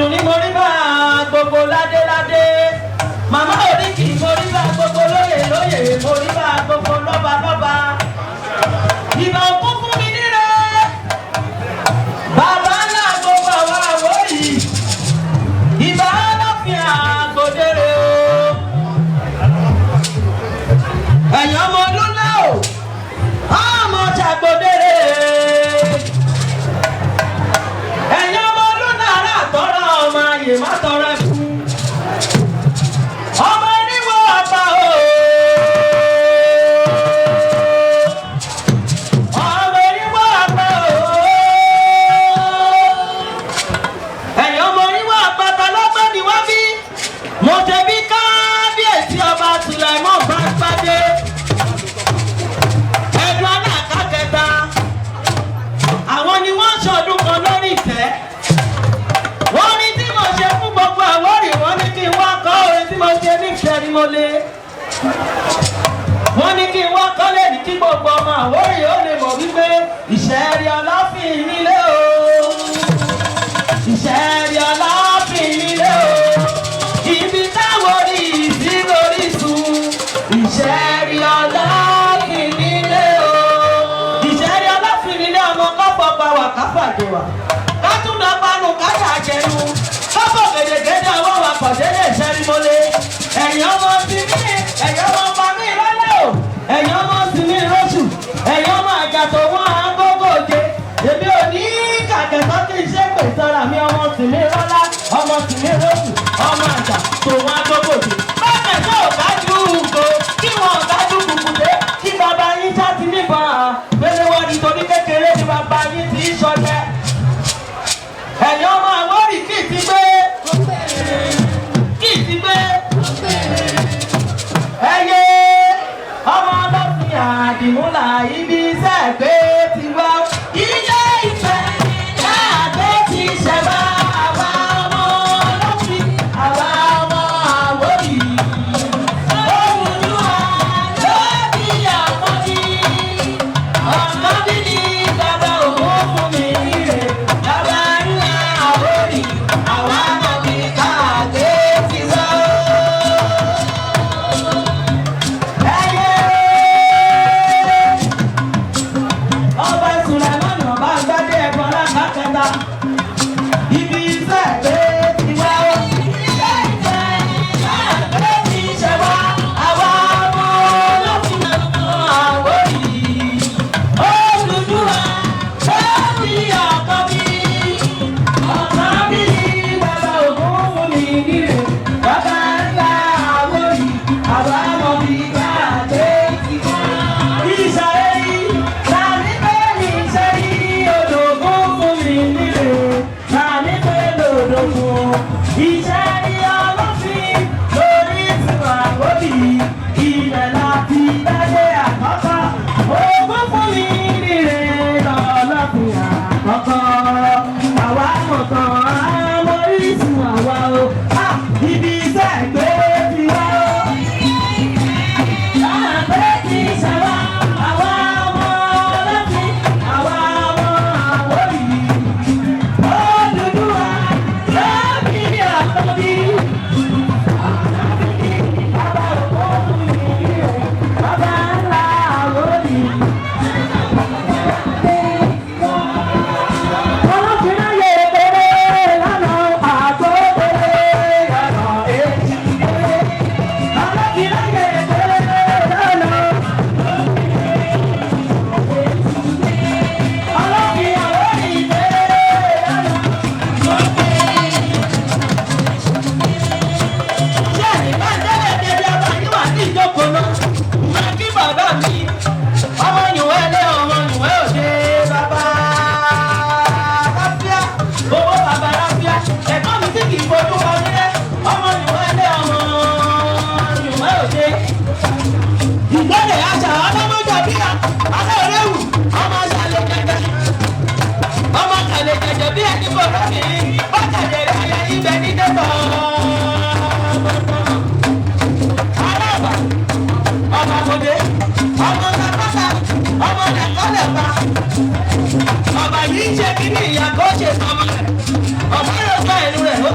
Àdùnní Moríbà gbogbo ládéládé. Màmá Oríkì Moríbà gbogbo lóyè Moríbà gbogbo lọ́balọ́ba. Ìbà òkú fún mi níre. Bàbá ńlá gbogbo àwọn Àwórì. Ìbà Aláàfin Àgbòdèrè o. Ẹ̀yin ọmọ ọdún náà o. Ọmọ Ṣàgbòdèrè. Ẹ̀yin ọmọ ọdún náà rà tọrọ ọmọ ayè má tọrọ ẹ̀kú. Ọmọ oníwọ̀ ọba o. Ọmọ oníwọ̀ ọba o. Ẹ̀yin ọmọ oníwọ̀ ọba ta lọ́gbọ́n ni wọ́n bí. Mo ṣe bí kábíyèsí ọba Sùlẹ̀mọ́ bá pàdé. Ẹ̀dùn aláàkákẹta. Àwọn ni wọ́n ṣọdún kan lórí ìtẹ́. Wọ́n ní tí mo ṣe fún gbogbo Àwórì, wọ́n ní kí n wá kọ́ orin tí mo ṣe ní Ìṣẹ́rímọ́lé. Wọ́n ní kí n wá kọ́ lẹ́ni kí gbogbo ọmọ Àwórì ó lè mọ̀ wípé Ìṣẹ́rí Ọlọ́fin nílé o. Ìṣẹ́rí Ọlọ́fin nílé o. Ibi táwórì sí lórísun. Ìṣẹ́rí Ọlọ́fin nílé o. Ìṣẹ́rí Ọlọ́fin nílé ọmọ kọ́pọ̀ pa wà káfàjọ wà. Kátúndà panu kájà jẹnu. Kọ́pọ̀ gèdègèdè ọwọ́ wa pọ̀ délé Ìṣẹ́rímọ́lé. Ẹ̀yin ọmọ ti mí, ẹ̀yin ọmọ pa mí lọ́lẹ́ o. Ẹ̀yin ọmọ ti mí lóṣù. Ẹ̀yin ọmọ àjàtọ̀ wọn àgógó òde. Èmi ò ní kàkẹ́tọ́ kí n ṣe pè sára mi ọmọ ti mí lọ́lá. Ọmọ ti mí lóṣù. Ọmọ àjà tó wọn àgógó òde. Bákan náà ò dájú ùgò kí wọn ò dájú kùkùté. Kí bàbá yín já ti níbọn à. Pélé wọn ni torí kékeré ni bàbá yín ti ń ṣọdẹ. Ẹ̀yin ọmọ Àwórì kì í ti gbé. Kì í ti gbé. Ẹyẹ ọmọ Ọlọ́fin Àdìmúlà ibi iṣẹ́ gbé ti wá. Ilé Ifẹ̀ láàgbé ti ṣẹ̀bá àwa ọmọ Ọlọ́fin, àwa ọmọ Àwórì. Olùdúwà ló bí àkọ́bí. Àkọ́bí ni bàbá òun fún mi níre. Bàbá ńlá Àwórì, àwa ọmọ mi káàgbé ti wá. Ọba Sùlẹ̀mọ́nù ọba gbádé ẹ̀gbọ́n lákàtúntà. Ibi iṣẹ́ gbé ti wá. Ilé Ifẹ̀ láàgbé ti ṣẹ̀ wá. Àwa ọmọ Ọlọ́fin ọmọ Àwórì. Olùdúwà ló bí àkọ́bí. Àkọ́bí ni bàbá ògún fún mi níre. Bàbá ńlá Àwórì, àwa ọmọ mi káàgbé ti wá. Ìṣàlẹ̀ tàbí bẹ́ẹ̀ni ìṣẹ́rí odògún fún mi nílé. Tàbí bẹ́ẹ̀ni odògún. Ìṣẹ́rí Ọlọ́fin lórí ìtura Àwórì. Ilẹ̀ láti dáyé àkọ́kọ́. Ògún fún mi nílé lọ́lọ́fin àkọ́kọ́. Àwa mọ̀tàn àmọ́ orísun àwa o. Ibi iṣẹ́ gbé ti wá o. Láàgbé ti ṣẹ̀ wá. Àwa ọmọ Ọlọ́fin, àwa ọmọ Àwórì. Olùdúwà ló bí àkọ́bí. Bàbá ògún fún mi níre. Bàbá ńlá Àwórì. Ọlọ́fin ayé kéré lánàá Àgbòdèrè lọ́nà èjì kéré. Ọlọ́fin ayé kéré lánàá. Ọlọ́fin Àwórì kéré lánàá. Ṣé àyíká tẹ́lẹ̀ tẹ́lẹ̀ ọba yìí wà ní ìjókòó náà? Máa kí bàbá mi. Ọmọ Yùwẹ́ lé ọmọ Yùwẹ́ òde bàbá Ráfíà. Owó bàbá Ráfíà. Ẹ̀gbọ́n mi tí kì í fojú wọn nílé. Ọmọ Yùwẹ́ lé ọmọ Yùwẹ́ òde. Ìgbọ́dẹ̀ àṣà ọlọ́mọdé bíyà. Alẹ́ òréwù. Ọmọ ṣàlẹ̀ jẹjẹ. Ọmọ ṣàlẹ̀ jẹjẹ bí ẹni kò lókìrí. Ó tẹ̀lé ayé ibẹ̀ ní dẹ́tọ̀. Aláàbà. Ọmọ Àmọ̀dé. Ọmọ Nàkọ́tà. Ọmọ Nàkọ́lẹ̀ta. Ọba yìí ṣe kí ní ìyá kó ṣe sọmọ rẹ̀. Ọba yóò gbá ẹnu rẹ̀ ó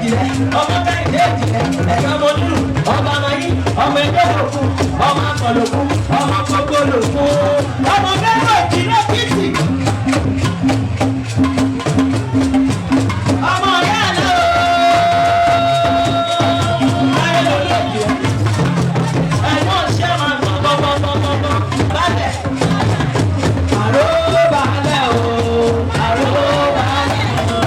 èjìrẹ́ ọmọ kẹ́hìndé èjìrẹ́ ẹ̀ka ọmọ nínú ọmọ amáyí ọmọ ẹgbẹ́ òkú ọmọ akọ̀lòkú ọmọ gbogbo lòkú ọmọ kẹ́hìndé èjìrẹ́ kìtì. ọmọ ọ̀rẹ́ àná ayé lórí èjìrẹ́ ẹ̀gbọ́n ṣẹ́ máa gbọ́ngbọ́ngbọ́ngbọ́ngbọ́ balẹ̀ àró balẹ̀ o àró balẹ̀ o.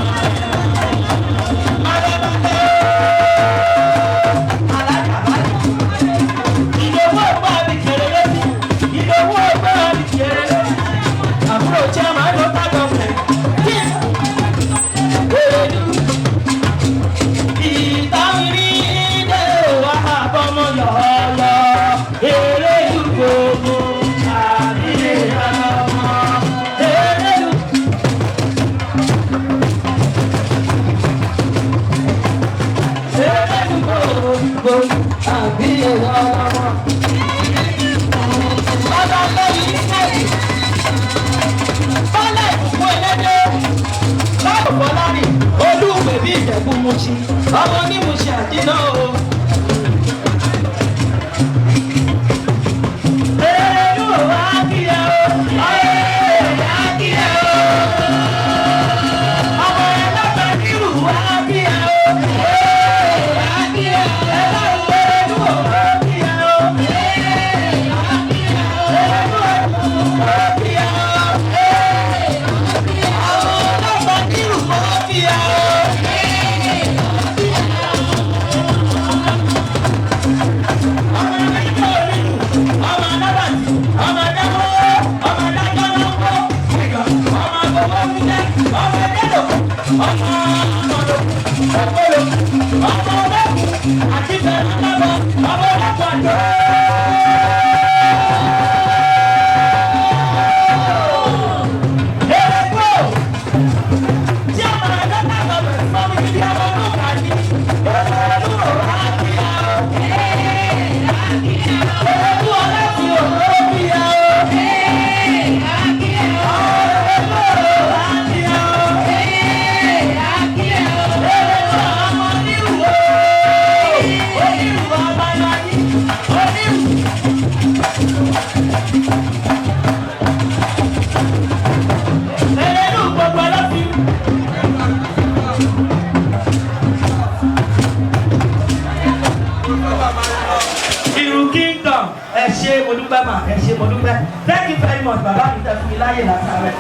Ọmọ onímùsì àdínà o. Èrèlú wá kí ẹ o. Ọ̀rẹ́ wá kí ẹ o. Ọmọ ẹlẹ́fẹ̀ nírù wá kí ẹ o. Wá kí ẹ o. Èrèlú wá kí ẹ o. Wá kí ẹ o. Èrèlú wá kí ẹ o. Ọmọ ẹlẹ́fẹ̀ nírù wá kí ẹ o. Ẹ ṣé mo dúpẹ́ mà, ẹ ṣé mo dúpẹ́. Thank you very much bàbá mi tẹ́ fún mi láyè látàrẹ.